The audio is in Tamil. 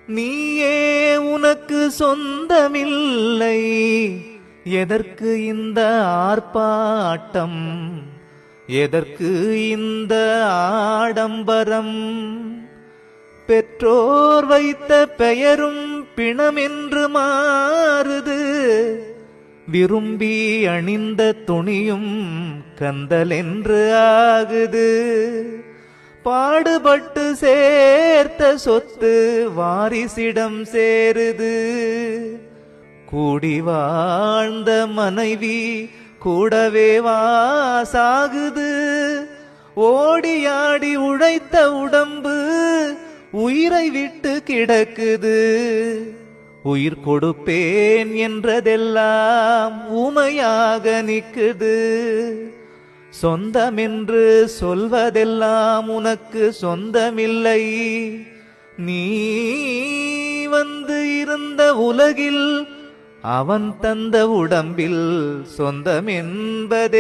நீயே உனக்கு சொந்தமில்லை, எதற்கு இந்த ஆர்ப்பாட்டம், எதற்கு இந்த ஆடம்பரம்? பெற்றோர் வைத்த பெயரும் பிணமென்று மாறுது, விரும்பி அணிந்த துணியும் கந்தலென்று ஆகுது. பாடுபட்டு சேர்த்த சொத்து வாரிசிடம் சேருது, கூடி வாழ்ந்த மனைவி கூடவே வாசாகுது. ஓடியாடி உழைத்த உடம்பு உயிரை விட்டு கிடக்குது. உயிர் கொடுப்பேன் என்றதெல்லாம் ஊமையாக நிக்குது. சொந்தமென்று சொல்வதெல்லாம் உனக்கு சொந்தமில்லை. நீ வந்து இருந்த உலகில் அவன் தந்த உடம்பில் சொந்தம் என்பதேதடா.